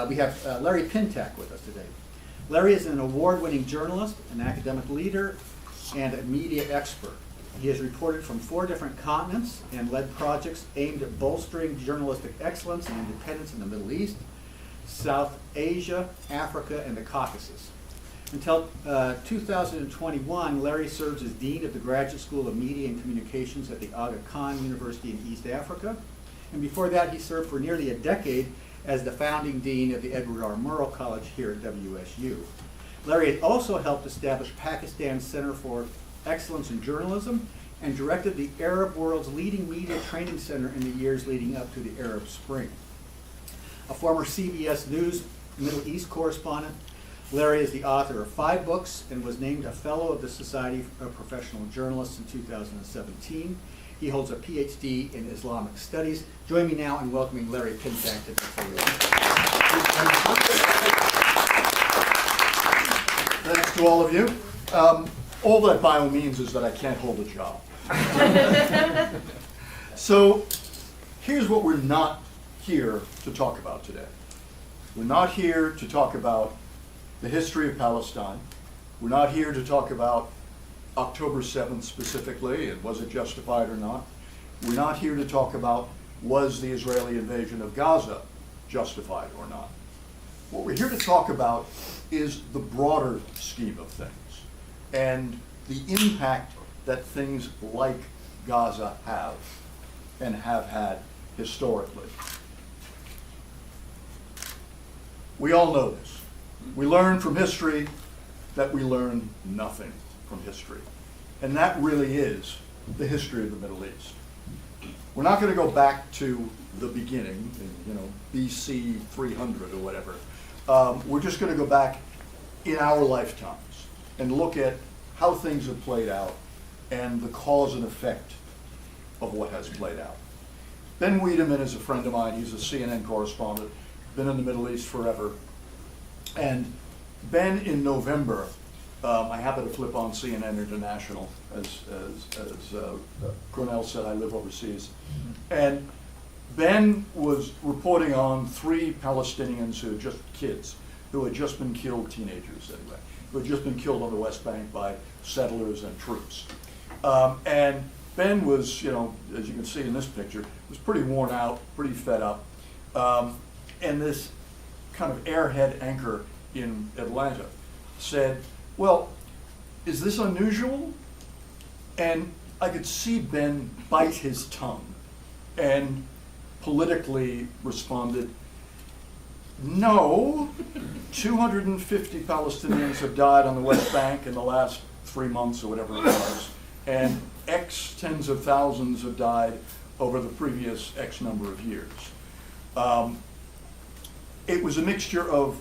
We have Larry Pintak with us today. Larry is an award-winning journalist, an academic leader, and a media expert. He has reported from 4 different continents and led projects aimed at bolstering journalistic excellence and independence in the Middle East, South Asia, Africa, and the Caucasus. Until 2021, Larry serves as Dean of the Graduate School of Media and Communications at the Aga Khan University in East Africa. And before that, he served for nearly a decade as the founding Dean of the Edward R. Murrow College here at WSU. Larry has also helped establish Pakistan's Center for Excellence in Journalism and directed the Arab world's leading media training center in the years leading up to the Arab Spring. A former CBS News Middle East correspondent, Larry is the author of 5 books and was named a Fellow of the Society of Professional Journalists in 2017. He holds a PhD in Islamic Studies. Join me now in welcoming Larry Pintak to the podium. Thanks to all of you. All that bio means is that I can't hold a job. So here's what we're not here to talk about today. We're not here to talk about the history of Palestine. We're not here to talk about October 7th specifically, and was it justified or not. We're not here to talk about was the Israeli invasion of Gaza justified or not. What we're here to talk about is the broader scheme of things and the impact that things like Gaza have and have had historically. We all know this. We learn from history that we learn nothing from history. And that really is the history of the Middle East. We're not going to go back to the beginning, BC 300 or whatever. We're just going to go back in our lifetimes and look at how things have played out and the cause and effect of what has played out. Ben Wiedemann is a friend of mine. He's a CNN correspondent, been in the Middle East forever. And Ben, in November, I happened to flip on CNN International, as Cornell said, I live overseas. And Ben was reporting on 3 Palestinians who had just kids, who had just been killed, teenagers anyway, who had just been killed on the West Bank by settlers and troops. And Ben was, as you can see in this picture, was pretty worn out, pretty fed up. And this kind of airhead anchor in Atlanta said, well, is this unusual? And I could see Ben bite his tongue and politically responded, no, 250 Palestinians have died on the West Bank in the last 3 months or whatever it was, and X tens of thousands have died over the previous X number of years. It was a mixture of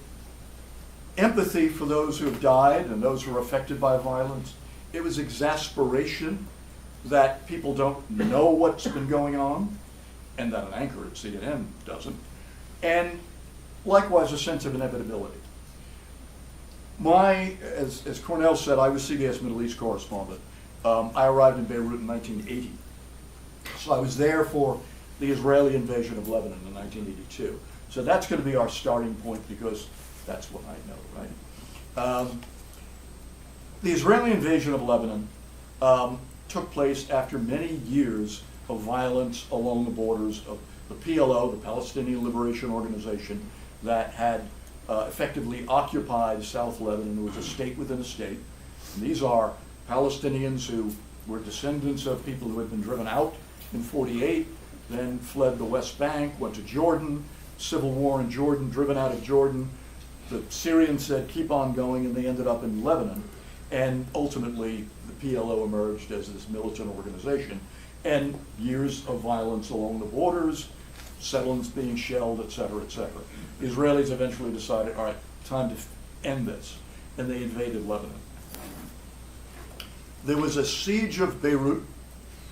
empathy for those who have died and those who are affected by violence. It was exasperation that people don't know what's been going on and that an anchor at CNN doesn't. And likewise, a sense of inevitability. As Cornell said, I was CBS Middle East correspondent. I arrived in Beirut in 1980. So I was there for the Israeli invasion of Lebanon in 1982. So that's going to be our starting point because that's what I know, right? The Israeli invasion of Lebanon took place after many years of violence along the borders of the PLO, the Palestinian Liberation Organization, that had effectively occupied South Lebanon. It was a state within a state. And these are Palestinians who were descendants of people who had been driven out in 48, then fled the West Bank, went to Jordan, civil war in Jordan, driven out of Jordan. The Syrians said, keep on going, and they ended up in Lebanon. And ultimately, the PLO emerged as this militant organization. And years of violence along the borders, settlements being shelled, et cetera, et cetera. The Israelis eventually decided, all right, time to end this. And they invaded Lebanon. There was a siege of Beirut,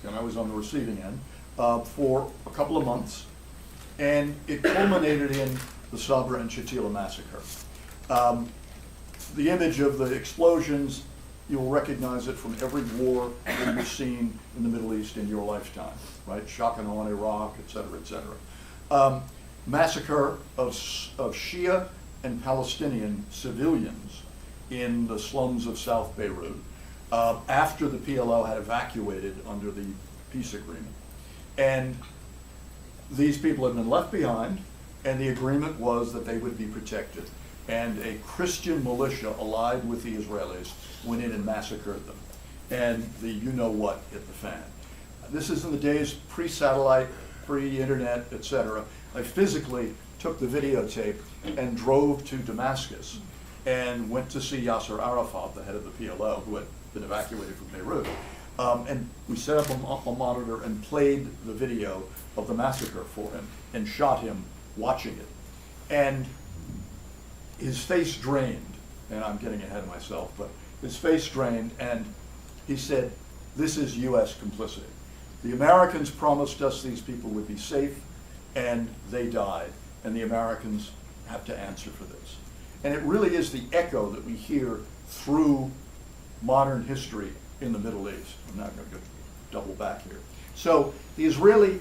and I was on the receiving end, for a couple of months. And it culminated in the Sabra and Shatila massacre. The image of the explosions, you'll recognize it from every war that you've seen in the Middle East in your lifetime, right? Shock and Awe, Iraq, et cetera, et cetera. massacre of Shia and Palestinian civilians in the slums of South Beirut after the PLO had evacuated under the peace agreement. And these people had been left behind, and the agreement was that they would be protected. And a Christian militia allied with the Israelis went in and massacred them. And the you-know-what hit the fan. This is in the days pre-satellite, pre-internet, etc. I physically took the videotape and drove to Damascus and went to see Yasser Arafat, the head of the PLO, who had been evacuated from Beirut. And we set up a monitor and played the video of the massacre for him and shot him watching it. And his face drained, and I'm getting ahead of myself, but his face drained, and he said, "This is US complicity. The Americans promised us these people would be safe, and they died, and the Americans have to answer for this." And it really is the echo that we hear through modern history in the Middle East. I'm not going to double back here. So the Israeli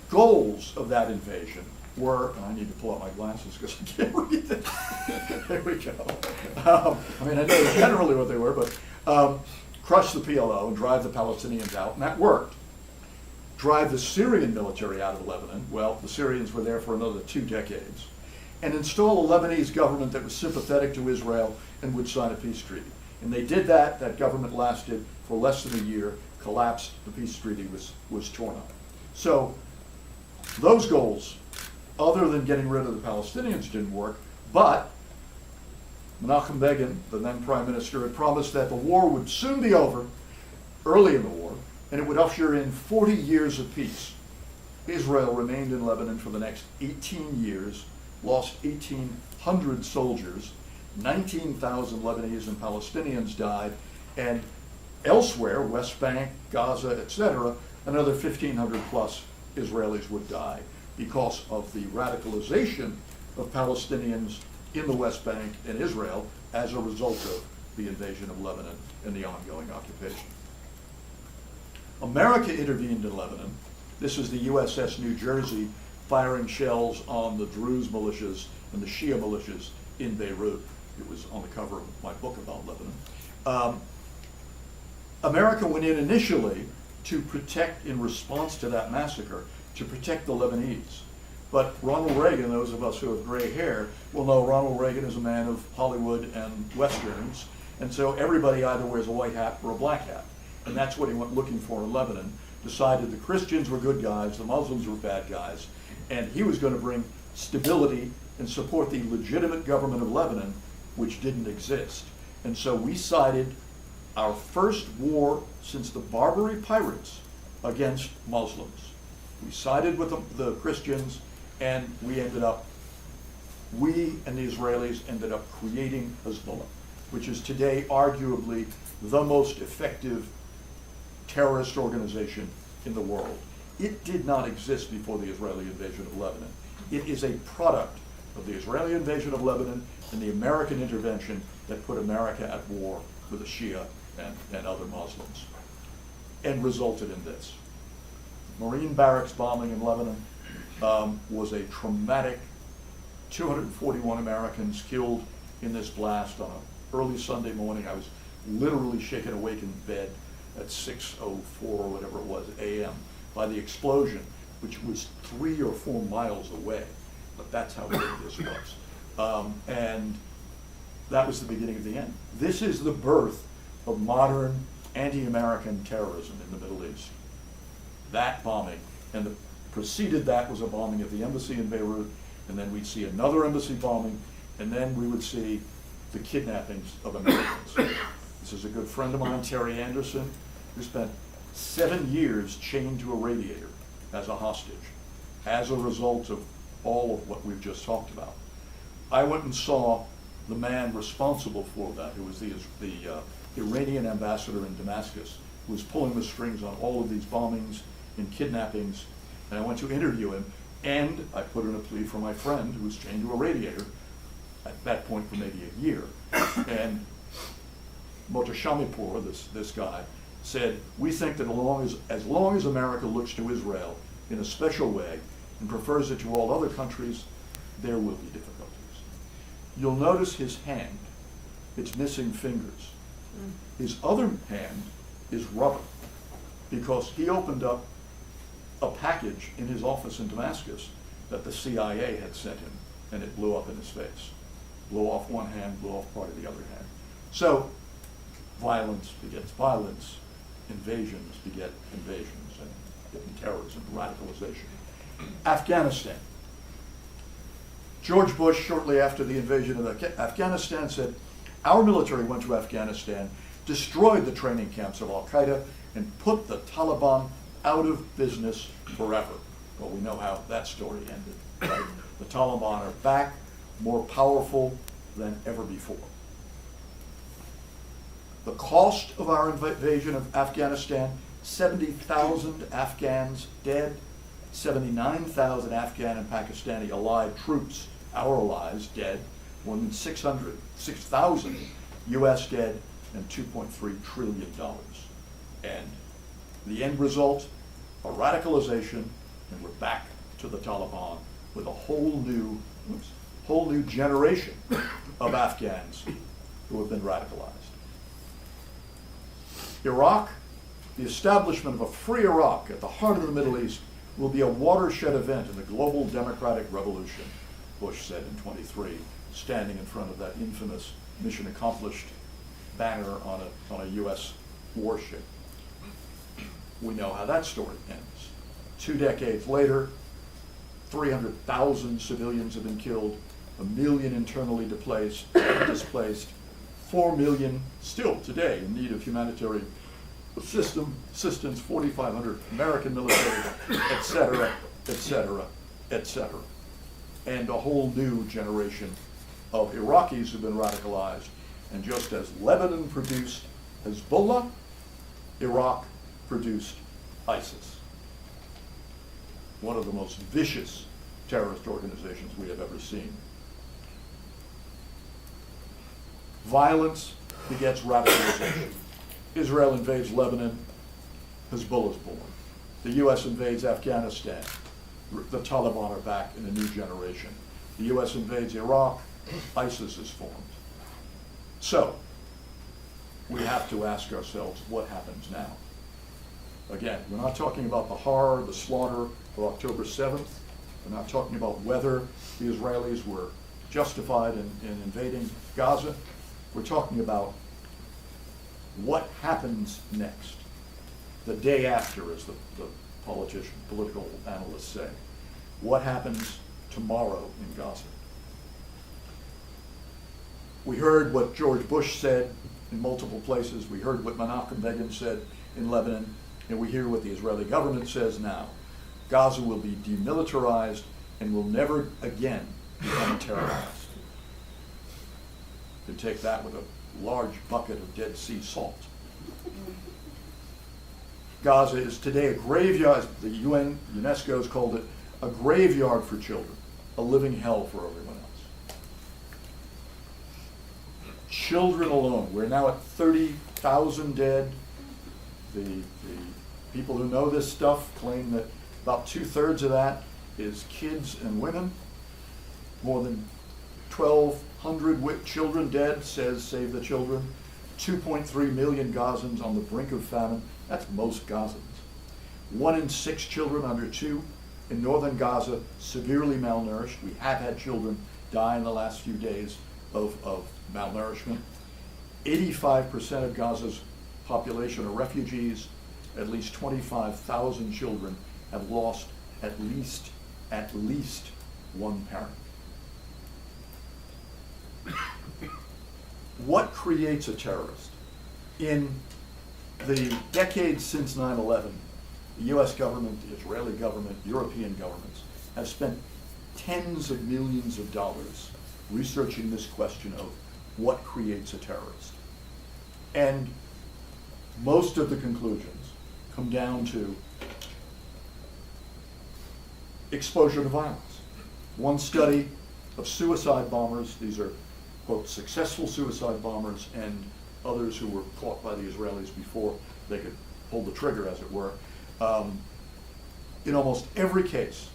goals of that invasion were, and I need to pull out my glasses because I can't read it. There we go. I mean, I know generally what they were, but crush the PLO and drive the Palestinians out, and that worked. Drive the Syrian military out of Lebanon. Well, the Syrians were there for another 2 decades. And install a Lebanese government that was sympathetic to Israel and would sign a peace treaty. And they did that. That government lasted for less than a year, collapsed, the peace treaty was torn up. So those goals, other than getting rid of the Palestinians, didn't work, but Menachem Begin, the then prime minister, had promised that the war would soon be over, early in the war, and it would usher in 40 years of peace. Israel remained in Lebanon for the next 18 years, lost 1,800 soldiers, 19,000 Lebanese and Palestinians died, and elsewhere, West Bank, Gaza, etc., another 1,500 plus Israelis would die because of the radicalization of Palestinians in the West Bank and Israel as a result of the invasion of Lebanon and the ongoing occupation. America intervened in Lebanon. This is the USS New Jersey firing shells on the Druze militias and the Shia militias in Beirut. It was on the cover of my book about Lebanon. America went in initially to protect, in response to that massacre, to protect the Lebanese. But Ronald Reagan, those of us who have gray hair, will know Ronald Reagan is a man of Hollywood and Westerns, and so everybody either wears a white hat or a black hat. And that's what he went looking for in Lebanon, decided the Christians were good guys, the Muslims were bad guys, and he was going to bring stability and support the legitimate government of Lebanon, which didn't exist. And so we sided our first war since the Barbary Pirates against Muslims. We sided with the Christians, and we and the Israelis ended up creating Hezbollah, which is today arguably the most effective terrorist organization in the world. It did not exist before the Israeli invasion of Lebanon. It is a product of the Israeli invasion of Lebanon and the American intervention that put America at war with the Shia and other Muslims, and resulted in this. Marine barracks bombing in Lebanon was a traumatic, 241 Americans killed in this blast on an early Sunday morning. I was literally shaken awake in bed at 6:04 or whatever it was a.m. by the explosion, which was 3 or 4 miles away. But that's how big this was. And that was the beginning of the end. This is the birth of modern anti-American terrorism in the Middle East. That bombing, and preceded that was a bombing of the embassy in Beirut, and then we'd see another embassy bombing, and then we would see the kidnappings of Americans. This is a good friend of mine, Terry Anderson, who spent 7 years chained to a radiator as a hostage, as a result of all of what we've just talked about. I went and saw the man responsible for that, who was the Iranian ambassador in Damascus, who was pulling the strings on all of these bombings and kidnappings, and I went to interview him, and I put in a plea for my friend who was chained to a radiator at that point for maybe a year. And Motashamipur, this guy, said, we think that as long as America looks to Israel in a special way, and prefers it to all other countries, there will be difficulties. You'll notice his hand, it's missing fingers. His other hand is rubber, because he opened up a package in his office in Damascus that the CIA had sent him, and it blew up in his face. Blew off one hand, blew off part of the other hand. So, violence begets violence, invasions beget invasions, and terrorism, radicalization. Afghanistan. George Bush, shortly after the invasion of Afghanistan, said, "Our military went to Afghanistan, destroyed the training camps of Al-Qaeda, and put the Taliban out of business forever." Well, we know how that story ended, right? The Taliban are back, more powerful than ever before. The cost of our invasion of Afghanistan, 70,000 Afghans dead, 79,000 Afghan and Pakistani allied troops, our allies, dead, more than 6,000 US dead, and $2.3 trillion. And the end result, a radicalization, and we're back to the Taliban with a whole new generation of Afghans who have been radicalized. Iraq, the establishment of a free Iraq at the heart of the Middle East will be a watershed event in the global democratic revolution, Bush said in 23, standing in front of that infamous mission accomplished banner on a US warship. We know how that story ends. 2 decades later, 300,000 civilians have been killed, 1 million internally displaced, 4 million still today in need of humanitarian assistance, 4,500 American military, et cetera, et cetera, et cetera. And a whole new generation of Iraqis who've been radicalized. And just as Lebanon produced Hezbollah, Iraq produced ISIS, one of the most vicious terrorist organizations we have ever seen. Violence begets radicalization. Israel invades Lebanon, Hezbollah is born. The US invades Afghanistan, the Taliban are back in a new generation. The US invades Iraq, ISIS is formed. So, we have to ask ourselves, what happens now? Again, we're not talking about the horror, the slaughter of October 7th. We're not talking about whether the Israelis were justified in invading Gaza. We're talking about what happens next, the day after, as the political analysts say. What happens tomorrow in Gaza? We heard what George Bush said in multiple places. We heard what Menachem Begin said in Lebanon, and we hear what the Israeli government says now. Gaza will be demilitarized and will never again become terrorized. You can take that with a large bucket of Dead Sea salt. Gaza is today a graveyard. The UN, UNESCO has called it a graveyard for children, a living hell for everyone else. Children alone, we're now at 30,000 dead. The people who know this stuff claim that about 2/3 of that is kids and women. More than 1,200 children dead, says Save the Children. 2.3 million Gazans on the brink of famine. That's most Gazans. 1 in 6 children under 2 in northern Gaza severely malnourished. We have had children die in the last few days of malnourishment. 85% of Gaza's population are refugees. At least 25,000 children have lost at least one parent. What creates a terrorist? In the decades since 9/11, the US government, the Israeli government, European governments have spent tens of millions of dollars researching this question of what creates a terrorist. And most of the conclusions come down to exposure to violence. One study of suicide bombers, these are, quote, successful suicide bombers and others who were caught by the Israelis before they could pull the trigger, as it were. In almost every case,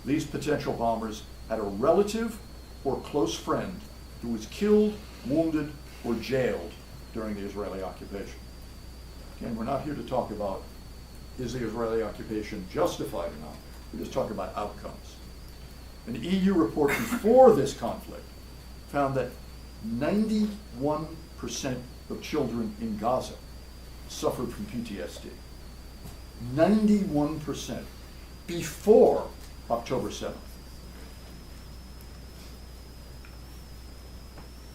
these potential bombers had a relative or close friend who was killed, wounded, or jailed during the Israeli occupation. Again, we're not here to talk about is the Israeli occupation justified or not. We're just talking about outcomes. An EU report before this conflict found that 91% of children in Gaza suffered from PTSD. 91% before October 7th.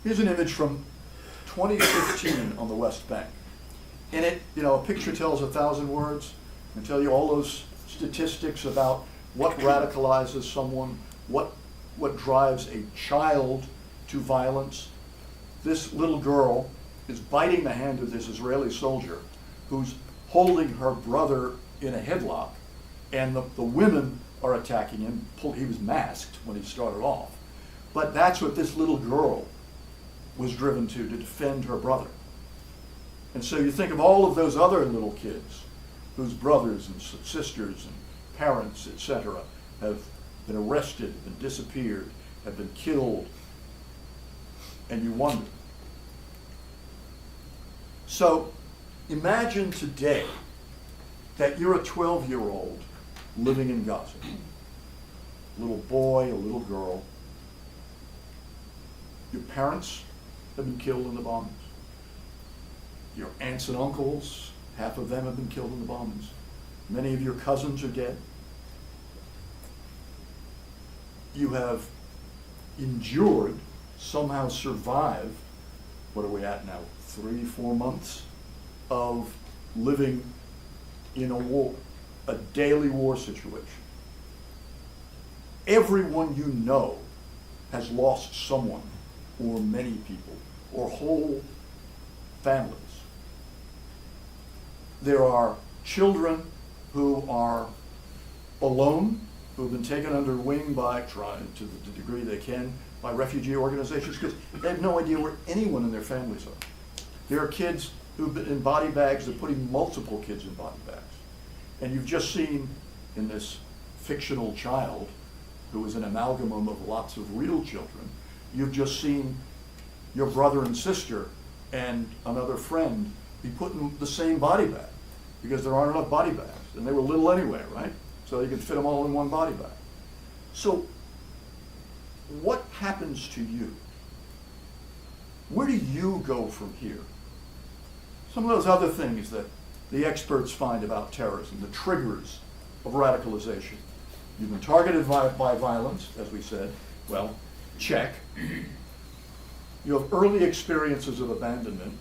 Here's an image from 2015 on the West Bank. In it, a picture tells 1,000 words and tell you all those statistics about what radicalizes someone, what drives a child to violence. This little girl is biting the hand of this Israeli soldier who's holding her brother in a headlock, and the women are attacking him. He was masked when he started off. But that's what this little girl was driven to defend her brother. And so you think of all of those other little kids whose brothers and sisters and parents, etc., have been arrested, been disappeared, have been killed, and you wonder. So imagine today that you're a 12-year-old living in Gaza. A little boy, a little girl. Your parents have been killed in the bombings. Your aunts and uncles, half of them have been killed in the bombings. Many of your cousins are dead. You have endured, somehow survived, what are we at now, 3-4 months of living in a war, a daily war situation. Everyone you know has lost someone, or many people, or whole families. There are children who are alone, who have been taken under wing by, trying to the degree they can, by refugee organizations, because they have no idea where anyone in their families are. There are kids who've been in body bags, they're putting multiple kids in body bags. And you've just seen in this fictional child, who is an amalgam of lots of real children, you've just seen your brother and sister and another friend be put in the same body bag, because there aren't enough body bags, and they were little anyway, right? So you can fit them all in one body bag. So what happens to you? Where do you go from here? Some of those other things that the experts find about terrorism, the triggers of radicalization. You've been targeted by violence, as we said. Well, check. You have early experiences of abandonment.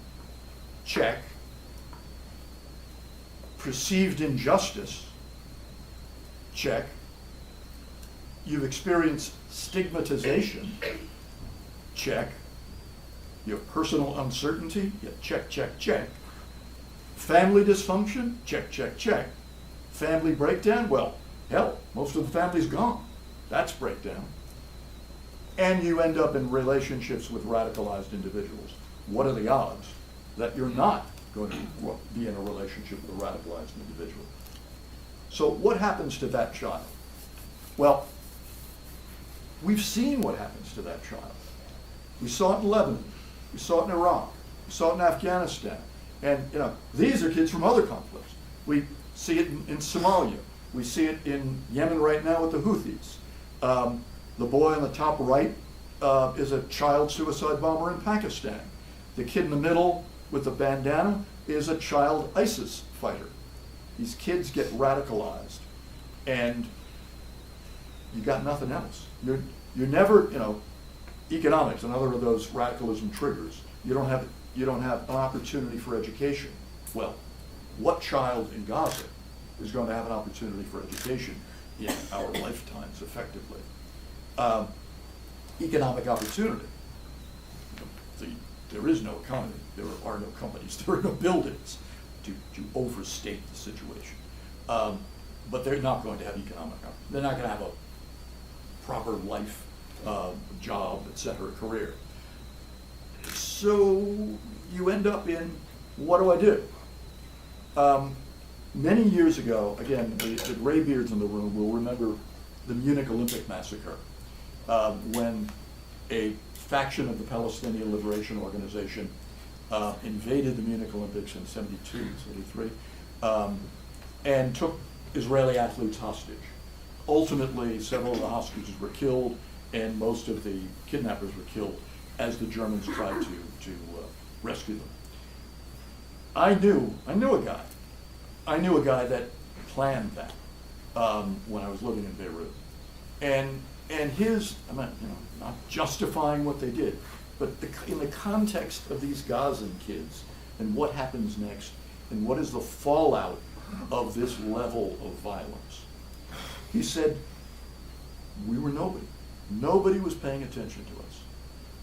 Check. Perceived injustice. Check. You've experienced stigmatization. Check. You have personal uncertainty. Yeah, check, check, check. Family dysfunction. Check, check, check. Family breakdown. Well, hell, most of the family's gone. That's breakdown. And you end up in relationships with radicalized individuals. What are the odds that you're not going to be in a relationship with a radicalized individual? So what happens to that child? Well, we've seen what happens to that child. We saw it in Lebanon. We saw it in Iraq. We saw it in Afghanistan. And these are kids from other conflicts. We see it in Somalia. We see it in Yemen right now with the Houthis. The boy on the top right is a child suicide bomber in Pakistan. The kid in the middle with the bandana is a child ISIS fighter. These kids get radicalized, and you got nothing else. You're never, economics, another of those radicalism triggers. You don't have an opportunity for education. Well, what child in Gaza is going to have an opportunity for education in our lifetimes, effectively? Economic opportunity. There is no economy. There are no companies. There are no buildings to overstate the situation. But they're not going to have economic opportunity. They're not going to have a proper life, job, etc., career. So you end up in, what do I do? Many years ago, again, the graybeards in the room will remember the Munich Olympic massacre, when a faction of the Palestinian Liberation Organization invaded the Munich Olympics in 72, 73, and took Israeli athletes hostage. Ultimately, several of the hostages were killed, and most of the kidnappers were killed as the Germans tried to rescue them. I knew a guy. I knew a guy that planned that when I was living in Beirut, and his, I'm not justifying what they did, but in the context of these Gazan kids and what happens next and what is the fallout of this level of violence, he said, we were nobody. Nobody was paying attention to us.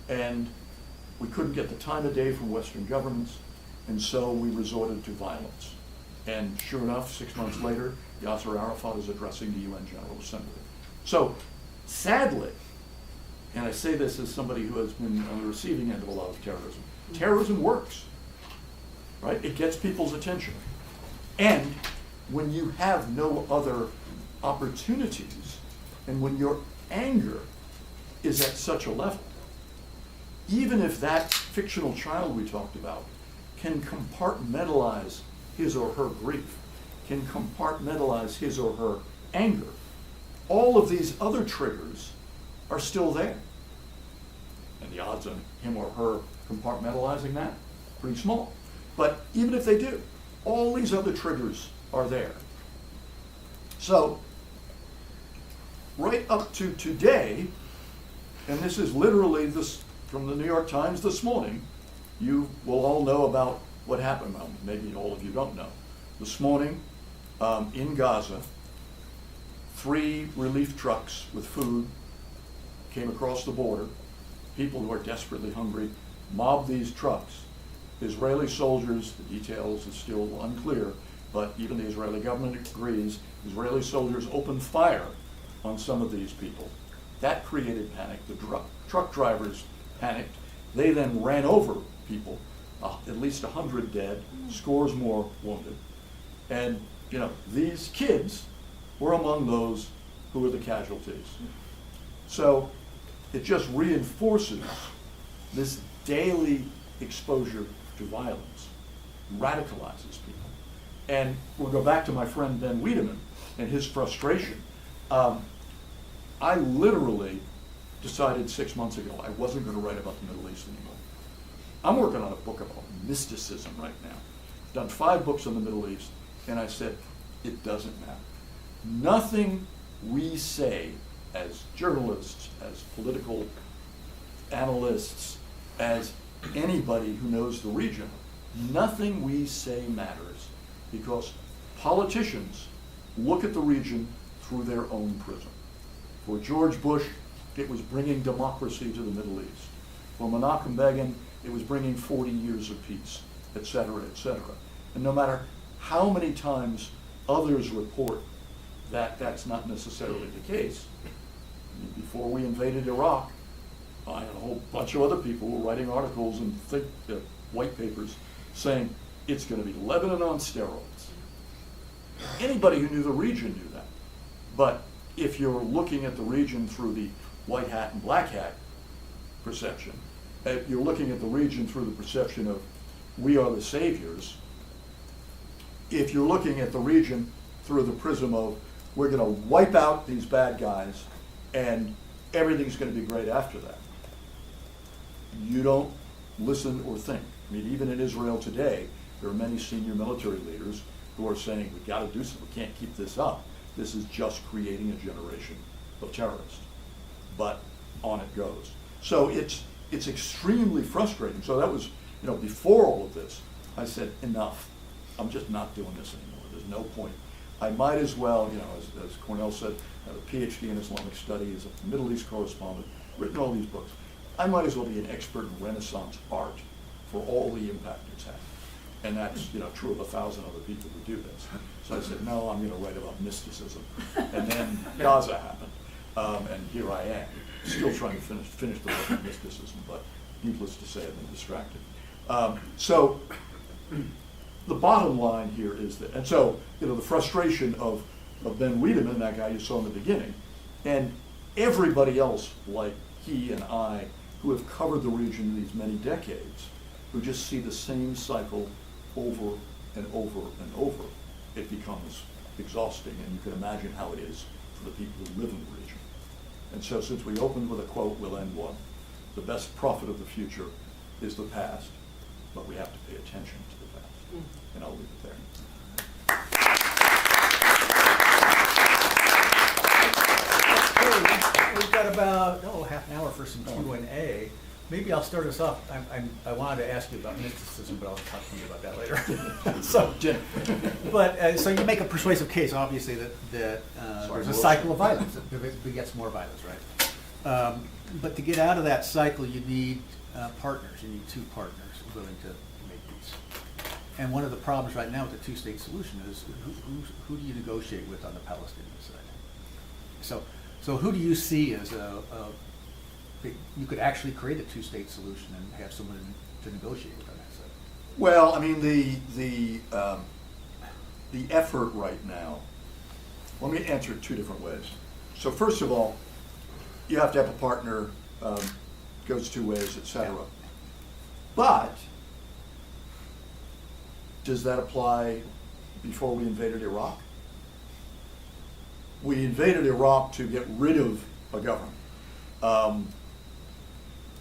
And we couldn't get the time of day from Western governments, and so we resorted to violence. And sure enough, 6 months later, Yasser Arafat is addressing the UN General Assembly. So, sadly, and I say this as somebody who has been on the receiving end of a lot of terrorism, terrorism works, right? It gets people's attention. And when you have no other opportunities, and when your anger is at such a level, even if that fictional child we talked about can compartmentalize his or her grief, can compartmentalize his or her anger, all of these other triggers are still there. And the odds on him or her compartmentalizing that, pretty small. But even if they do, all these other triggers are there. So, right up to today, and this is literally this from the New York Times this morning, you will all know about what happened. Well, maybe all of you don't know. This morning, in Gaza, 3 relief trucks with food came across the border. People who are desperately hungry mobbed these trucks. Israeli soldiers, the details is still unclear, but even the Israeli government agrees, Israeli soldiers opened fire on some of these people. That created panic. The truck drivers panicked. They then ran over people, at least 100 dead, scores more wounded. And, these kids were among those who were the casualties. So it just reinforces this daily exposure to violence, radicalizes people. And we'll go back to my friend Ben Wiedemann and his frustration. I literally decided 6 months ago I wasn't going to write about the Middle East anymore. I'm working on a book about mysticism right now. I've done 5 books on the Middle East, and I said, it doesn't matter. Nothing we say as journalists, as political analysts, as anybody who knows the region, nothing we say matters because politicians look at the region through their own prism. For George Bush, it was bringing democracy to the Middle East. For Menachem Begin, it was bringing 40 years of peace, et cetera, et cetera. And no matter how many times others report that that's not necessarily the case, I mean, before we invaded Iraq, I and a whole bunch of other people were writing articles and white papers saying it's going to be Lebanon on steroids. Anybody who knew the region knew that. But if you're looking at the region through the white hat and black hat perception, you're looking at the region through the perception of we are the saviors. If you're looking at the region through the prism of we're going to wipe out these bad guys and everything's going to be great after that, you don't listen or think. I mean, even in Israel today, there are many senior military leaders who are saying, we've got to do something, we can't keep this up. This is just creating a generation of terrorists. But on it goes. So it's extremely frustrating. So that was, before all of this, I said, enough. I'm just not doing this anymore. There's no point. I might as well, as Cornell said, I have a PhD in Islamic studies, a Middle East correspondent, written all these books. I might as well be an expert in Renaissance art for all the impact it's had. And that's, true of 1,000 other people who do this. So I said, no, I'm going to write about mysticism. And then Gaza happened, and here I am, still trying to finish the work on mysticism, but needless to say, I've been distracted. So the bottom line here is that, and so, the frustration of Ben Wiedemann, that guy you saw in the beginning, And everybody else, like he and I, who have covered the region these many decades, who just see the same cycle over and over and over, it becomes exhausting, and you can imagine how it is for the people who live in the region. And so since we opened with a quote, we'll end one. The best prophet of the future is the past, but we have to pay attention to the past. And I'll leave it there. We've got about half an hour for some Q&A. Maybe I'll start us off. I wanted to ask you about mysticism, but I'll talk to you about that later. So you make a persuasive case, obviously, that there's a cycle of violence that begets more violence, right? But to get out of that cycle, you need partners. You need two partners willing to make peace. And one of the problems right now with the two-state solution is who do you negotiate with on the Palestinian side? So who do you see as you could actually create a two-state solution and have someone to negotiate with on that side? Well, I mean, the effort right now, let me answer it two different ways. So first of all, you have to have a partner, goes two ways, etc. Yeah. But does that apply before we invaded Iraq? We invaded Iraq to get rid of a government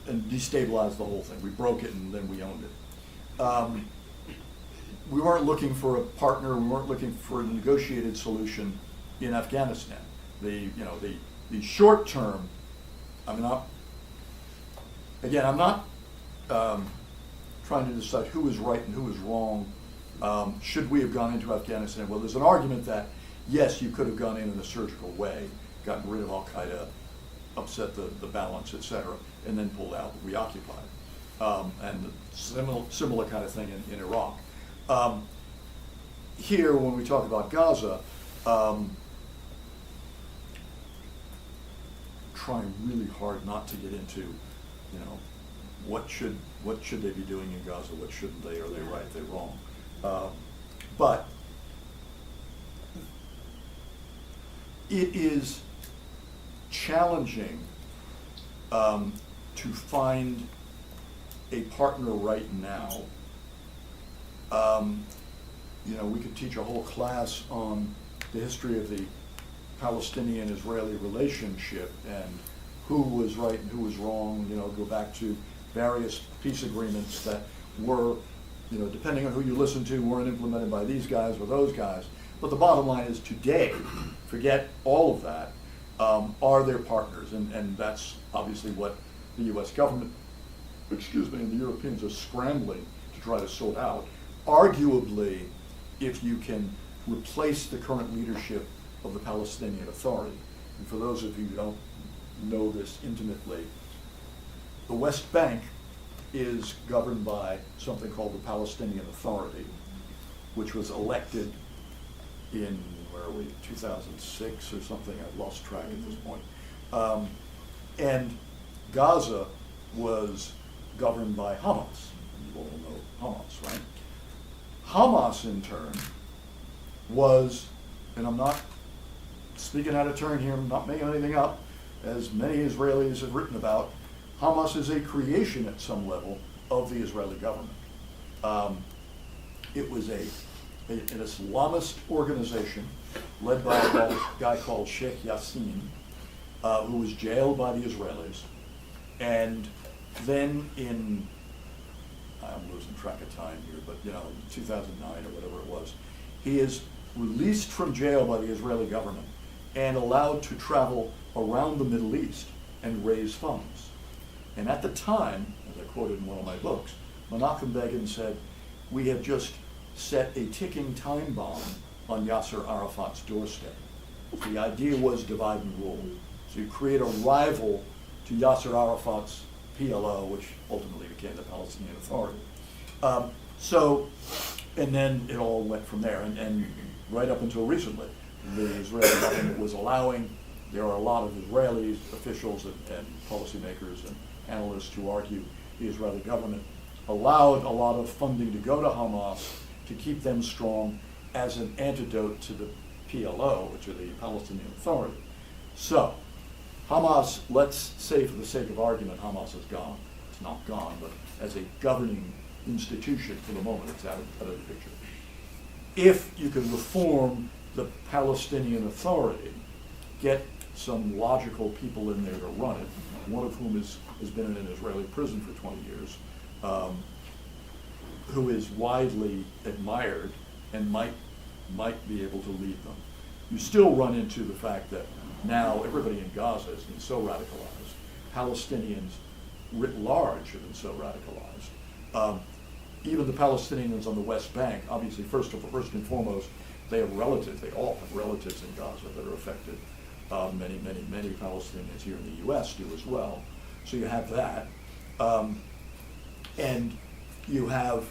and destabilize the whole thing. We broke it and then we owned it. We weren't looking for a partner. We weren't looking for a negotiated solution in Afghanistan. The short term. I'm not trying to decide who is right and who is wrong. Should we have gone into Afghanistan? Well, there's an argument that yes, you could have gone in a surgical way, gotten rid of Al-Qaeda, upset the balance, etc., and then pulled out, reoccupied. And similar kind of thing in Iraq. Here, when we talk about Gaza, trying really hard not to get into, what should they be doing in Gaza? What shouldn't they? Are they right? Are they wrong? But it is challenging to find a partner right now. We could teach a whole class on the history of the Palestinian-Israeli relationship and who was right and who was wrong, go back to various peace agreements that were, depending on who you listen to, weren't implemented by these guys or those guys. But the bottom line is today, forget all of that, are there partners? And that's obviously what the US government, and the Europeans are scrambling to try to sort out. Arguably, if you can replace the current leadership of the Palestinian Authority, and for those of you who don't know this intimately, the West Bank is governed by something called the Palestinian Authority, which was elected in, 2006 or something, I've lost track at this point. And Gaza was governed by Hamas. You all know Hamas, right? Hamas, in turn, was, and I'm not speaking out of turn here, I'm not making anything up, as many Israelis have written about, Hamas is a creation at some level of the Israeli government. It was an Islamist organization led by a guy called Sheikh Yassin, who was jailed by the Israelis. And then I'm losing track of time here, but 2009 or whatever it was, he is released from jail by the Israeli government and allowed to travel around the Middle East and raise funds. And at the time, as I quoted in one of my books, Menachem Begin said, "We have just set a ticking time bomb on Yasser Arafat's doorstep." The idea was divide and rule. So you create a rival to Yasser Arafat's PLO, which ultimately became the Palestinian Authority. And then it all went from there. And right up until recently, the Israeli government was allowing, there are a lot of Israeli officials and policymakers and analysts who argue the Israeli government allowed a lot of funding to go to Hamas to keep them strong as an antidote to the PLO, which are the Palestinian Authority. So, Hamas, let's say for the sake of argument, Hamas is gone. It's not gone, but as a governing institution for the moment, it's out of the picture. If you could reform the Palestinian Authority, get some logical people in there to run it, one of whom has been in an Israeli prison for 20 years, who is widely admired and might be able to lead them. You still run into the fact that now everybody in Gaza has been so radicalized. Palestinians writ large have been so radicalized. Even the Palestinians on the West Bank, obviously, first and foremost, they have relatives. They all have relatives in Gaza that are affected. Many Palestinians here in the U.S. do as well. So you have that, and you have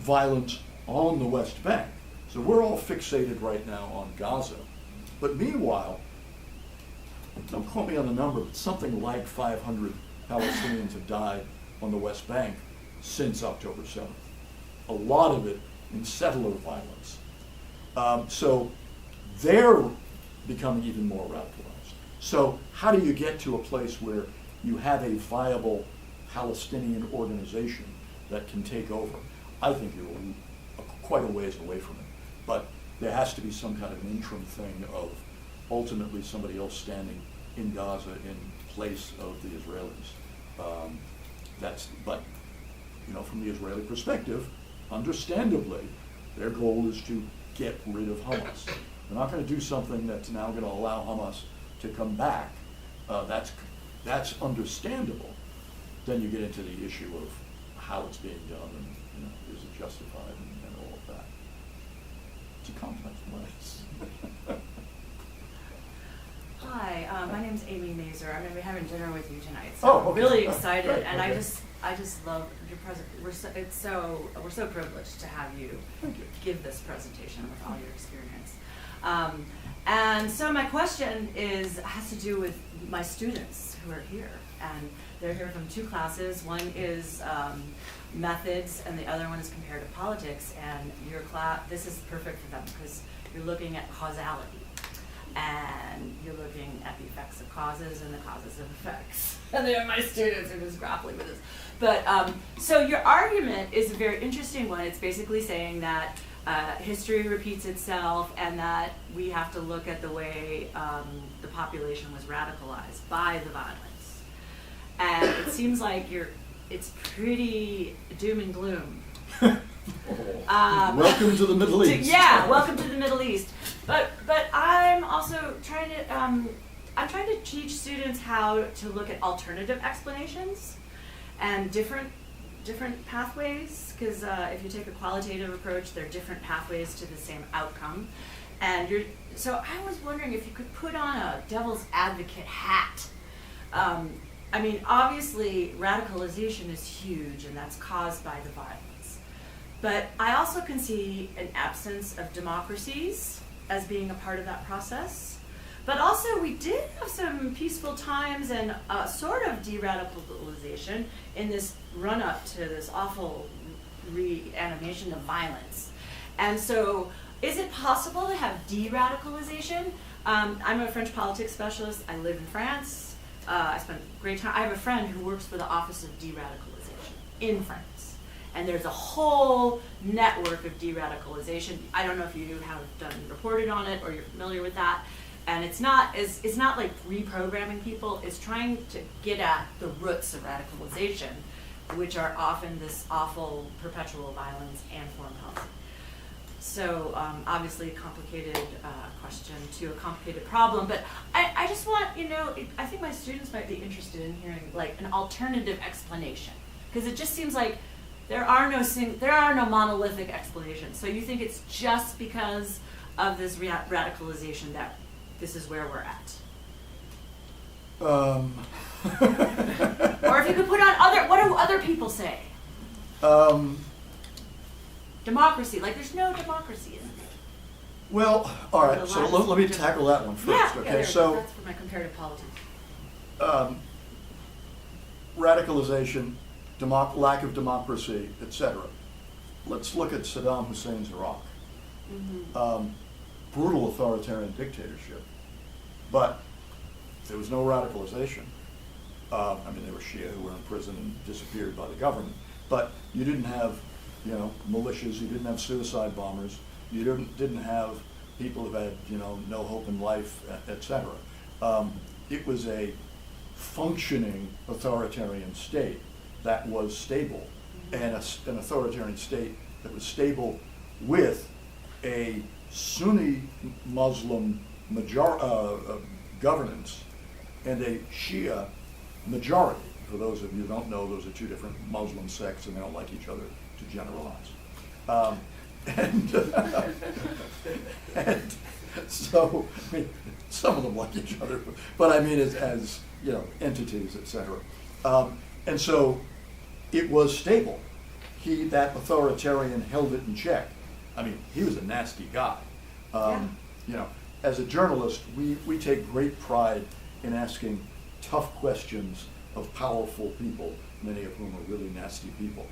violence on the West Bank. So we're all fixated right now on Gaza. But meanwhile, don't quote me on the number, but something like 500 Palestinians have died on the West Bank since October 7th. A lot of it in settler violence. So they're becoming even more radicalized. So how do you get to a place where you have a viable Palestinian organization that can take over? I think you're quite a ways away from it. But there has to be some kind of an interim thing of ultimately somebody else standing in Gaza in place of the Israelis. But from the Israeli perspective, understandably, their goal is to get rid of Hamas. They're not going to do something that's now going to allow Hamas to come back. That's understandable. Then you get into the issue of how it's being done and is it justified and all of that. It's a complex place. Hi, my name's Amy Mazer. I'm going to be having dinner with you tonight. Oh, I'm okay. really excited, Great, and okay. I just love your present. We're so privileged to have you Thank you. give this presentation with all your experience. And so my question has to do with my students who are here, and they're here from two classes. One is methods, and the other one is comparative politics. And your class, this is perfect for them because you're looking at causality, and you're looking at the effects of causes and the causes of effects. And they are my students who are just grappling with this. But so your argument is a very interesting one. It's basically saying that history repeats itself, and that we have to look at the way the population was radicalized by the violence. And it seems like it's pretty doom and gloom. Welcome to the Middle East. Yeah, welcome to the Middle East. But I'm also trying to teach students how to look at alternative explanations and different pathways, because if you take a qualitative approach, there are different pathways to the same outcome. And so I was wondering if you could put on a devil's advocate hat. I mean, obviously, radicalization is huge, and that's caused by the violence. But I also can see an absence of democracies as being a part of that process. But also, we did have some peaceful times and sort of de-radicalization in this run-up to this awful reanimation of violence. And so, is it possible to have de-radicalization? I'm a French politics specialist. I live in France. I spent great time. I have a friend who works for the Office of De-Radicalization in France. And there's a whole network of de-radicalization. I don't know if you have reported on it or you're familiar with that. And it's not like reprogramming people. It's trying to get at the roots of radicalization, which are often this awful perpetual violence and foreign policy. So obviously a complicated question to a complicated problem, but I just want, I think my students might be interested in hearing like an alternative explanation, because it just seems like there are no monolithic explanations. So you think it's just because of this radicalization that this is where we're at? Or if you could put on what do other people say? Democracy, like there's no democracy in it. Well, all right, so let me tackle that one first, Yeah, okay? that's for my comparative politics. Radicalization, lack of democracy, etc. Let's look at Saddam Hussein's Iraq. Mm-hmm. Brutal authoritarian dictatorship, but there was no radicalization. I mean, there were Shia who were in prison and disappeared by the government, but you didn't have, you know, militias, you didn't have suicide bombers, you didn't have people who had, you know, no hope in life, et cetera. It was a functioning authoritarian state that was stable, and an authoritarian state that was stable with a Sunni Muslim governance and a Shia majority. For those of you who don't know, those are two different Muslim sects, and they don't like each other to generalize. And so, I mean, some of them like each other, but I mean as you know, entities, etc. And so it was stable. That authoritarian held it in check. I mean, he was a nasty guy. You know, as a journalist, we take great pride in asking tough questions of powerful people, many of whom are really nasty people.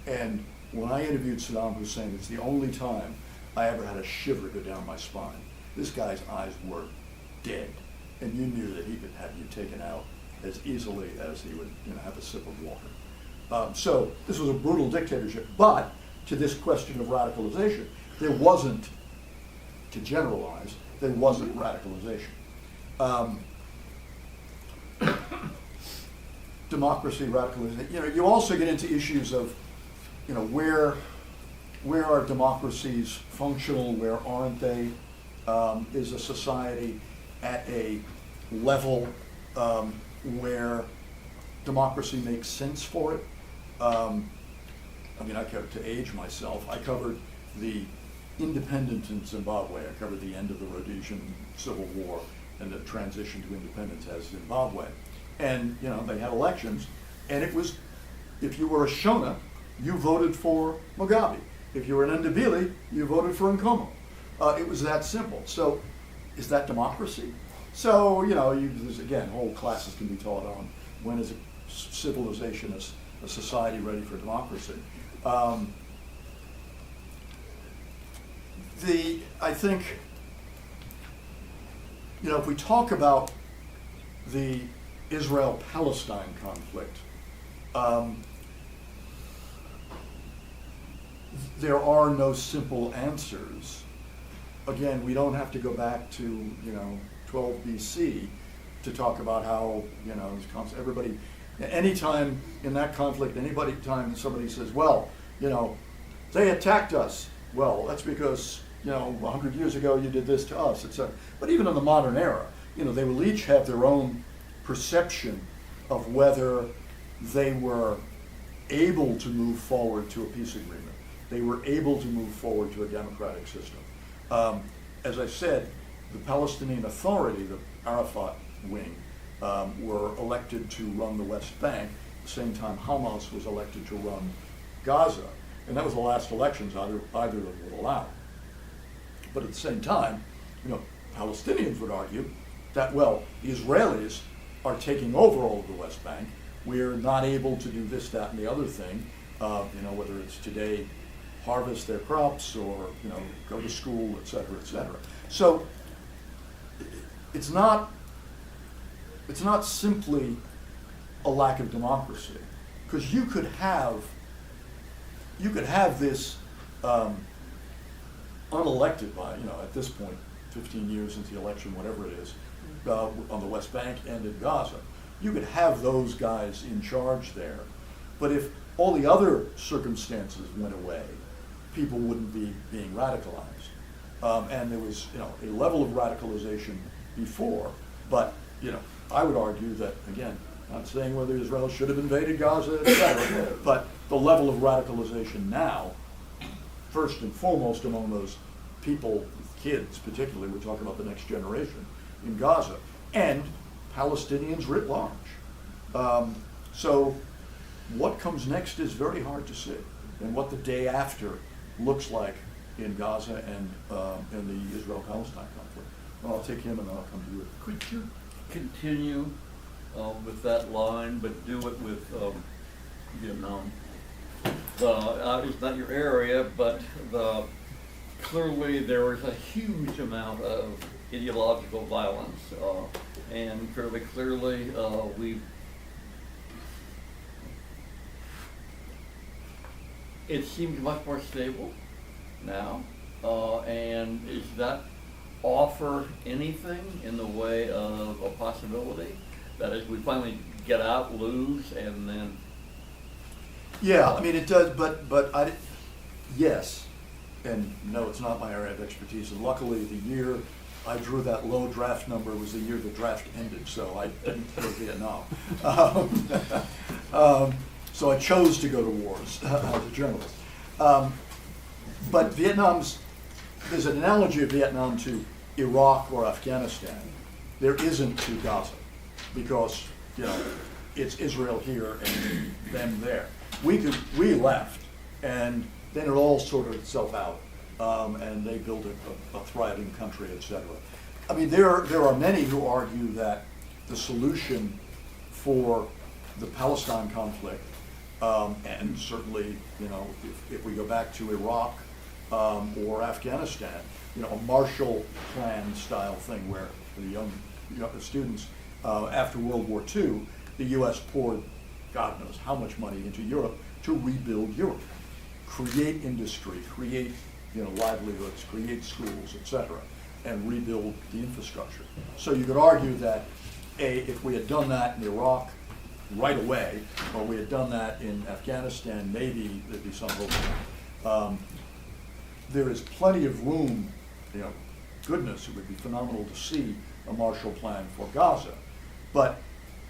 And when I interviewed Saddam Hussein, it's the only time I ever had a shiver go down my spine. This guy's eyes were dead, and you knew that he could have you taken out as easily as he would, you know, have a sip of water. So this was a brutal dictatorship, but to this question of radicalization, there wasn't, to generalize, there wasn't radicalization. Democracy, radicalization, you know, you also get into issues of, you know, where are democracies functional, where aren't they? Is a society at a level where democracy makes sense for it? I mean, to age myself, I covered the independence in Zimbabwe. I covered the end of the Rhodesian Civil War and the transition to independence as Zimbabwe. And, you know, they had elections, and it was, if you were a Shona, you voted for Mugabe. If you were an Ndebele, you voted for Nkomo. It was that simple. So, is that democracy? So, you know, there's, again, whole classes can be taught on when is a civilization, a society ready for democracy. I think, you know, if we talk about the Israel-Palestine conflict, there are no simple answers. Again, we don't have to go back to, you know, 12 BC to talk about how, you know, everybody, anytime in that conflict, time somebody says, well, you know, they attacked us. Well, that's because, you know, 100 years ago you did this to us, etc. But even in the modern era, you know, they will each have their own perception of whether they were able to move forward to a peace agreement. They were able to move forward to a democratic system. As I said, the Palestinian Authority, the Arafat wing, were elected to run the West Bank. At the same time, Hamas was elected to run Gaza. And that was the last elections either of them would allow. But at the same time, you know, Palestinians would argue that, well, the Israelis are taking over all of the West Bank. We're not able to do this, that, and the other thing, you know, whether it's today harvest their crops or, you know, go to school, et cetera, et cetera. So it's not simply a lack of democracy, because you could have this unelected by, you know, at this point, 15 years since the election, whatever it is, on the West Bank and in Gaza. You could have those guys in charge there, but if all the other circumstances went away, people wouldn't be being radicalized. And there was, you know, a level of radicalization before, but, you know, I would argue that, again, not saying whether Israel should have invaded Gaza, etc., but the level of radicalization now, first and foremost among those people, kids particularly, we're talking about the next generation in Gaza, and Palestinians writ large. So what comes next is very hard to see, and what the day after looks like in Gaza and the Israel-Palestine conflict. Well, I'll take him and then I'll come to you. Could you continue with that line, but do it with Vietnam? It's not your area, but clearly there was a huge amount of ideological violence and fairly clearly, it seems much more stable now, and does that offer anything in the way of a possibility? That is, we finally get out, lose, and then... Yeah, I mean, it does, but yes, and no, it's not my area of expertise, and luckily the year I drew that low draft number was the year the draft ended, so I didn't go to Vietnam. So I chose to go to wars as a journalist. But there's an analogy of Vietnam to Iraq or Afghanistan. There isn't to Gaza, because, it's Israel here and them there. We left, and then it all sorted itself out, and they built a thriving country, etc. I mean, there are many who argue that the solution for the Palestine conflict, and certainly, if we go back to Iraq or Afghanistan, a Marshall Plan style thing where the young students after World War II, the U.S. poured God knows how much money into Europe to rebuild Europe, create industry, create livelihoods, create schools, etc., and rebuild the infrastructure. So you could argue that if we had done that in Iraq right away, or we had done that in Afghanistan, maybe there'd be some hope. There is plenty of room, goodness, it would be phenomenal to see a Marshall Plan for Gaza, but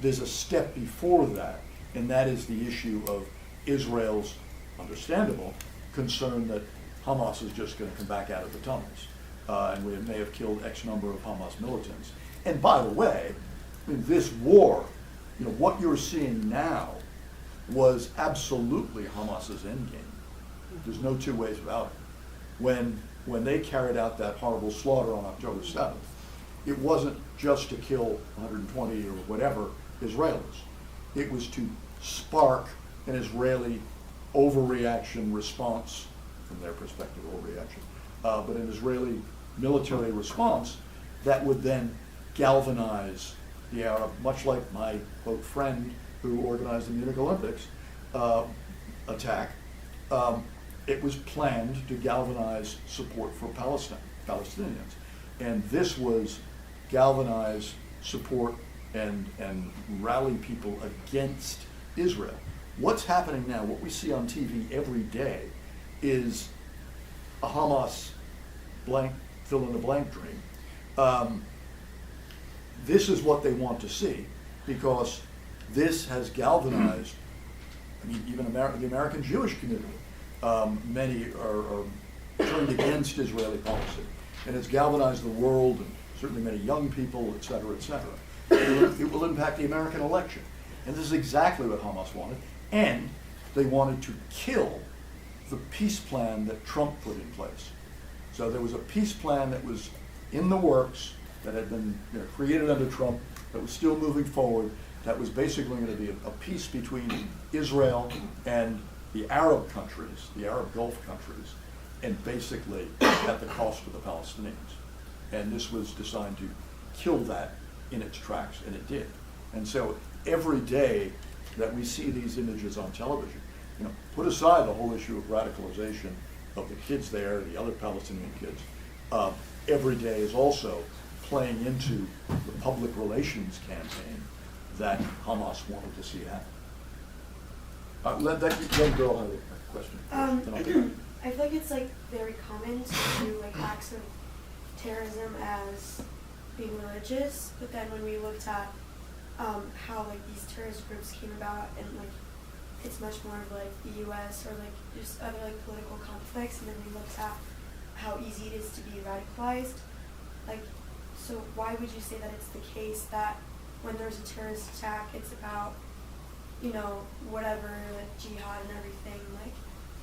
there's a step before that, and that is the issue of Israel's, understandable, concern that Hamas is just going to come back out of the tunnels, and we may have killed X number of Hamas militants. And by the way, this war, what you're seeing now was absolutely Hamas's endgame. There's no two ways about it. When they carried out that horrible slaughter on October 7th, it wasn't just to kill 120 or whatever Israelis. It was to spark an Israeli overreaction response, from their perspective, overreaction, but an Israeli military response that would then galvanize the Arab, much like my, quote, friend who organized the Munich Olympics attack. It was planned to galvanize support for Palestinians. And this was galvanize support and rally people against Israel. What's happening now, what we see on TV every day, is a Hamas blank, fill in the blank dream. This is what they want to see, because this has galvanized, even the American Jewish community. Many are turned against Israeli policy, and it's galvanized the world, and certainly many young people, et cetera, et cetera. It will impact the American election. And this is exactly what Hamas wanted. And they wanted to kill the peace plan that Trump put in place. So there was a peace plan that was in the works, that had been created under Trump, that was still moving forward, that was basically going to be a peace between Israel and the Arab countries, the Arab Gulf countries, and basically at the cost of the Palestinians. And this was designed to kill that in its tracks, and it did. And so every day that we see these images on television, put aside the whole issue of radicalization of the kids there, the other Palestinian kids, every day is also playing into the public relations campaign that Hamas wanted to see happen. Let that young girl have a question. I feel like it's very common to do acts of terrorism as being religious, but then when we looked at how these terrorist groups came about, and it's much more of the U.S. or just other political conflicts, and then we looked at how easy it is to be radicalized. So why would you say that it's the case that when there's a terrorist attack, it's about whatever, jihad and everything?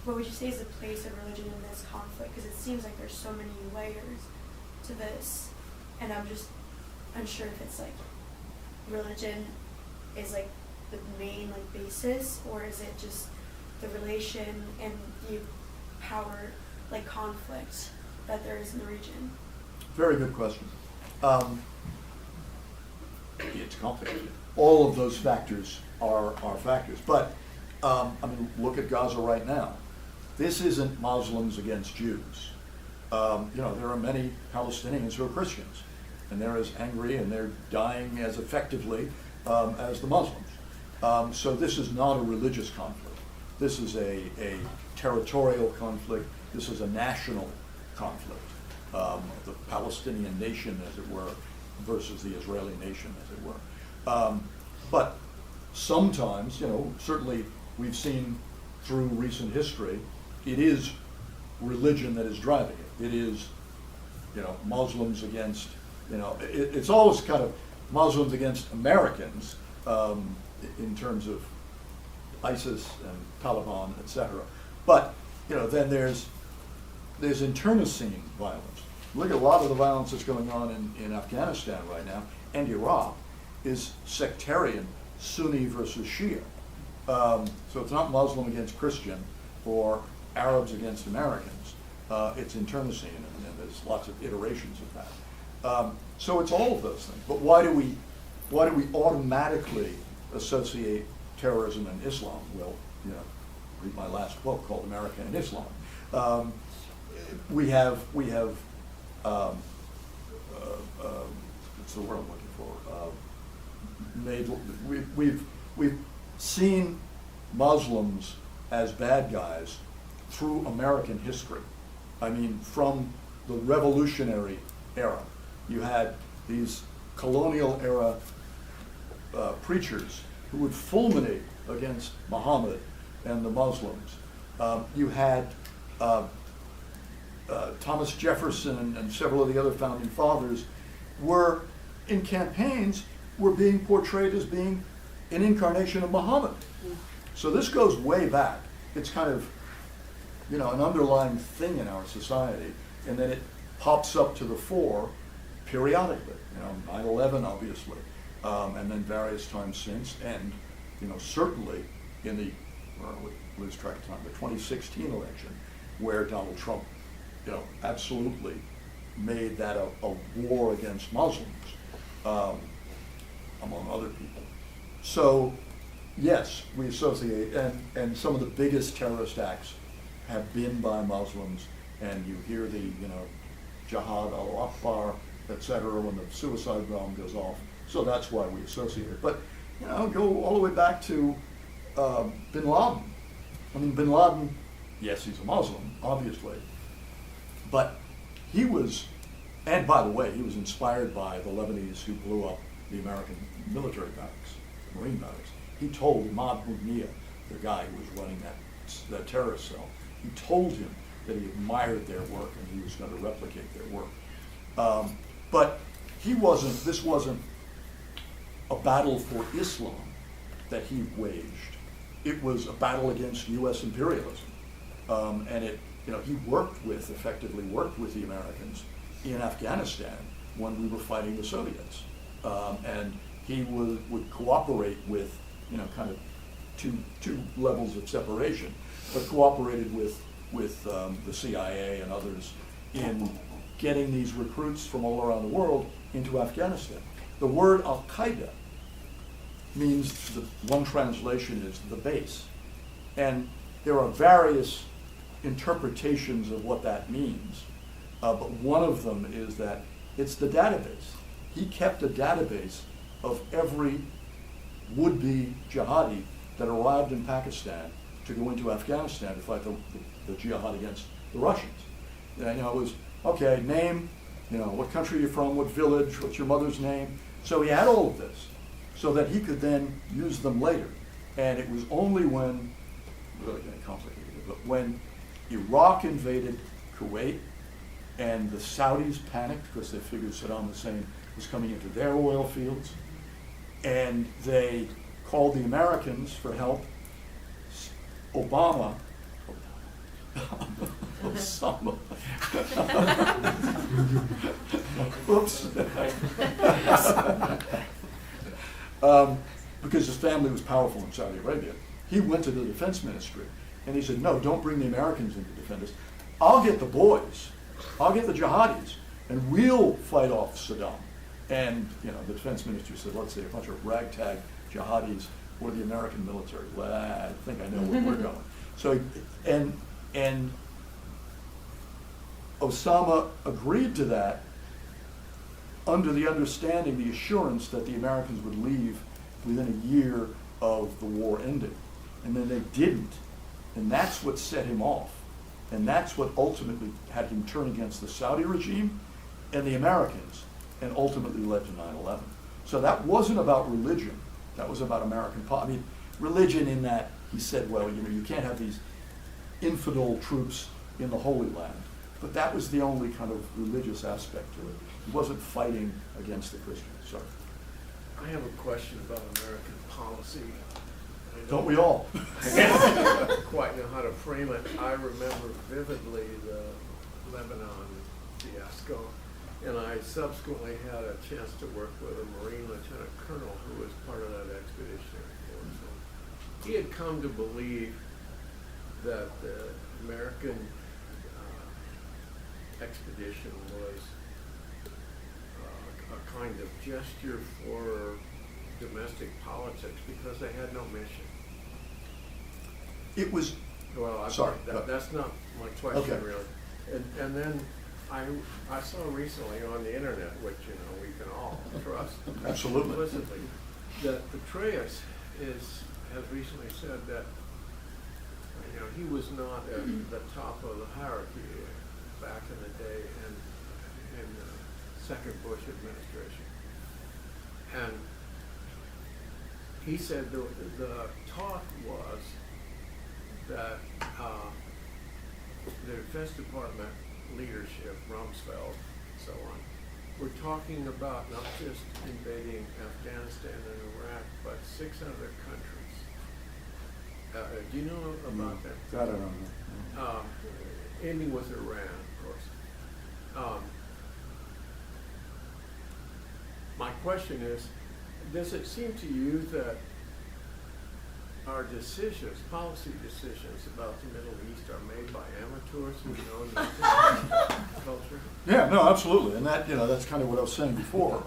What would you say is the place of religion in this conflict? Because it seems like there's so many layers to this, and I'm just unsure if it's religion is the main basis, or is it just the relation and the power conflict that there is in the region? Very good question. it's complicated. All of those factors are factors. But, I mean, look at Gaza right now. This isn't Muslims against Jews. You know, there are many Palestinians who are Christians, and they're as angry and they're dying as effectively as the Muslims. So this is not a religious conflict. This is a territorial conflict. This is a national conflict. The Palestinian nation, as it were, versus the Israeli nation, as it were. But sometimes, you know, certainly we've seen through recent history, it is religion that is driving it. It is, you know, Muslims against, you know, it's always kind of Muslims against Americans in terms of ISIS and Taliban, etc. But, you know, then there's internecine violence. Look at a lot of the violence that's going on in Afghanistan right now, and Iraq is sectarian, Sunni versus Shia. So it's not Muslim against Christian or Arabs against Americans. It's internecine, and there's lots of iterations of that. So it's all of those things. But why do we automatically associate terrorism and Islam? Well, you know, read my last book called America and Islam. We have what's the word I'm looking for? We've seen Muslims as bad guys through American history. I mean, from the Revolutionary era, you had these colonial era preachers who would fulminate against Muhammad and the Muslims. You had Thomas Jefferson and several of the other founding fathers were, in campaigns, were being portrayed as being an incarnation of Muhammad. So this goes way back. It's kind of, you know, an underlying thing in our society, and then it pops up to the fore periodically. You know, 9/11, obviously, and then various times since, and, you know, certainly in the, we lose track of time, the 2016 election, where Donald Trump, you know, absolutely made that a war against Muslims, among other people. So, yes, we associate, and some of the biggest terrorist acts have been by Muslims, and you hear the, you know, Jihad al-Akbar, etc., when the suicide bomb goes off. So that's why we associate it. But, you know, go all the way back to bin Laden. I mean, bin Laden, yes, he's a Muslim, obviously, but he was, and by the way, he was inspired by the Lebanese who blew up the American military barracks, Marine barracks. He told Imad Mughniyeh, the guy who was running that terrorist cell, he told him that he admired their work and he was going to replicate their work. But this wasn't a battle for Islam that he waged. It was a battle against U.S. imperialism. And it, you know, he effectively worked with the Americans in Afghanistan when we were fighting the Soviets. And he would cooperate with, you know, kind of two levels of separation, but cooperated with the CIA and others in getting these recruits from all around the world into Afghanistan. The word Al-Qaeda means, one translation is the base. And there are various interpretations of what that means. But one of them is that it's the database. He kept a database of every would-be jihadi that arrived in Pakistan to go into Afghanistan to fight the jihad against the Russians. You know, it was, okay, name, you know, what country you're from, what village, what's your mother's name. So he had all of this so that he could then use them later. And it was only when, really getting complicated, but when Iraq invaded Kuwait and the Saudis panicked because they figured Saddam Hussein was coming into their oil fields, and they called the Americans for help. Osama, oops, because his family was powerful in Saudi Arabia. He went to the defense ministry and he said, no, don't bring the Americans in to defend us. I'll get the boys, I'll get the jihadis, and we'll fight off Saddam. And, you know, the defense minister said, let's say a bunch of ragtag jihadis or the American military. Well, I think I know where we're going. So, and Osama agreed to that under the understanding, the assurance that the Americans would leave within a year of the war ending. And then they didn't. And that's what set him off. And that's what ultimately had him turn against the Saudi regime and the Americans, and ultimately led to 9/11. So that wasn't about religion. That was about American policy. I mean, religion in that he said, well, you know, you can't have these infidel troops in the Holy Land. But that was the only kind of religious aspect to it. He wasn't fighting against the Christians. Sorry. I have a question about American policy. I Don't we all? don't quite know how to frame it. I remember vividly the Lebanon fiasco, and I subsequently had a chance to work with a Marine Lieutenant Colonel who was part of that expeditionary force. So he had come to believe that the American expedition was a kind of gesture for domestic politics because they had no mission. It was, Well, Sorry, that's not my question Okay. really. And then I saw recently on the internet, which you know we can all trust Absolutely. implicitly, that Petraeus has recently said that you know he was not at the top of the hierarchy back in the day in the second Bush administration, and he said the talk was that the Defense Department leadership, Rumsfeld, so on, were talking about not just invading Afghanistan and Iraq, but 6 other countries. Do you know about that? I don't know. Ending with Iran, of course. My question is, does it seem to you that our decisions, policy decisions about the Middle East are made by amateurs who know nothing about culture? Yeah, no, absolutely, and that, you know, that's kind of what I was saying before.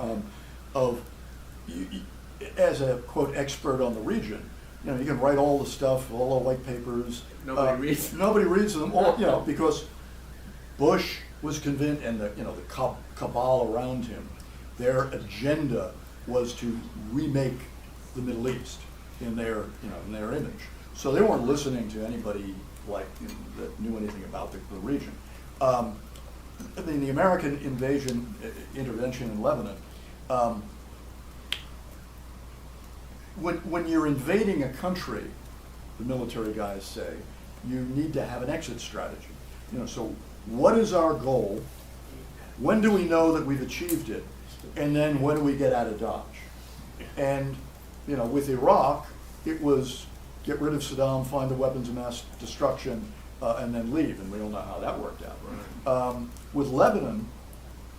As a quote expert on the region, you know, you can write all the stuff, all the white papers. Nobody reads them. Nobody reads them, all, you know, because Bush was convinced, and the cabal around him, their agenda was to remake the Middle East in their image. So they weren't listening to anybody like that knew anything about the region. The American intervention in Lebanon, when you're invading a country, the military guys say, you need to have an exit strategy. You know, so what is our goal? When do we know that we've achieved it? And then when do we get out of Dodge? And, you know, with Iraq, it was get rid of Saddam, find the weapons of mass destruction, and then leave. And we all know how that worked out. Right. With Lebanon,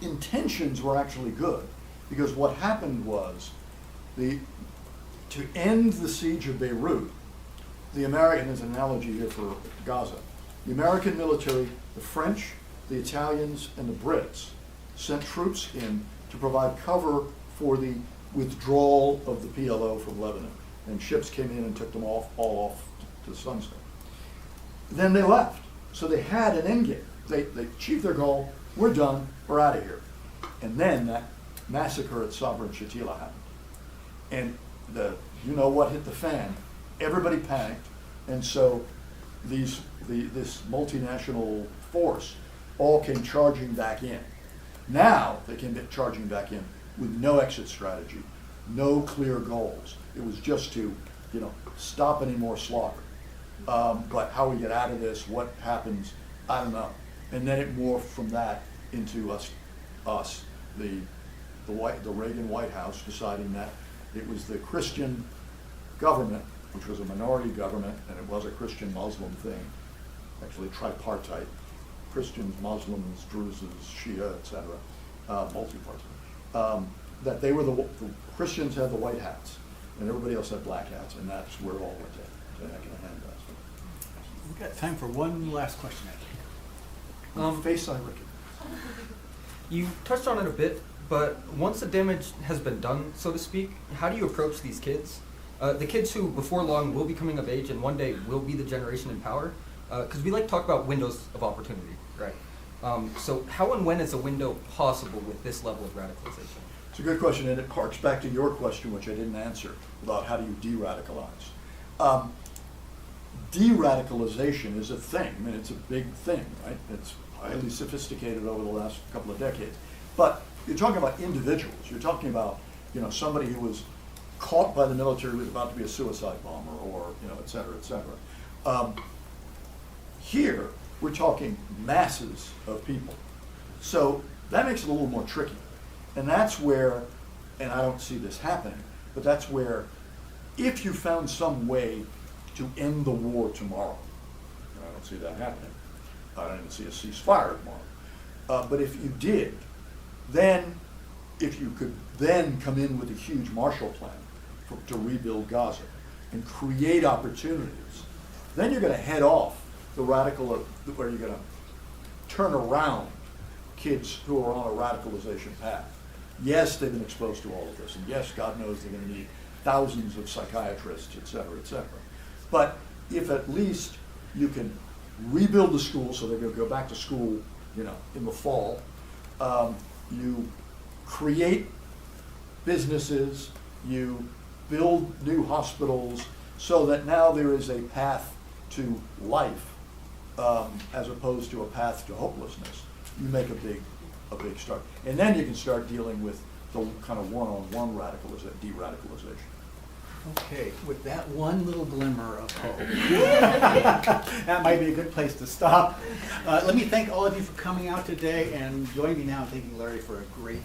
intentions were actually good, because what happened was to end the siege of Beirut, the American, there's an analogy here for Gaza, the American military, the French, the Italians, and the Brits sent troops in to provide cover for the withdrawal of the PLO from Lebanon. And ships came in and took them all off to the sunset. Then they left. So they had an end game. They achieved their goal. We're done. We're out of here. And then that massacre at Sabra and Shatila happened. And you know what hit the fan? Everybody panicked. And so this multinational force all came charging back in. Now they came charging back in with no exit strategy, no clear goals. It was just to, you know, stop any more slaughter. But how we get out of this, what happens, I don't know. And then it morphed from that into us, the Reagan White House deciding that it was the Christian government, which was a minority government, and it was a Christian-Muslim thing, actually tripartite, Christians, Muslims, Druzes, Shia, etc., multi-party. That they were the Christians had the white hats, and everybody else had black hats, and that's where it all went to heck in a handbasket. We've got time for one last question, I think. Face I recognize. You touched on it a bit, But once the damage has been done, so to speak, how do you approach these kids? The kids who before long will be coming of age and one day will be the generation in power? Because we like to talk about windows of opportunity, right? So how and when is a window possible with this level of radicalization? It's a good question, and it harks back to your question, which I didn't answer, about how do you de-radicalize. De-radicalization is a thing. I mean, it's a big thing, right? It's highly sophisticated over the last couple of decades. But you're talking about individuals. You're talking about, somebody who was caught by the military who was about to be a suicide bomber, or, et cetera, et cetera. Here, we're talking masses of people. So that makes it a little more tricky. And that's where, and I don't see this happening, but that's where if you found some way to end the war tomorrow, and I don't see that happening, I don't even see a ceasefire tomorrow, but if you did, then if you could then come in with a huge Marshall Plan to rebuild Gaza and create opportunities, then you're going to head off the radical, where you're going to turn around kids who are on a radicalization path. Yes, they've been exposed to all of this, and yes, God knows they're going to need thousands of psychiatrists, et cetera, et cetera. But if at least you can rebuild the school, so they're going to go back to school, in the fall, you create businesses, you build new hospitals, so that now there is a path to life, as opposed to a path to hopelessness. You make a big start. And then you can start dealing with the kind of one-on-one de-radicalization. Okay, with that one little glimmer of hope, that might be a good place to stop. Let me thank all of you for coming out today, and join me now in thanking Larry for a great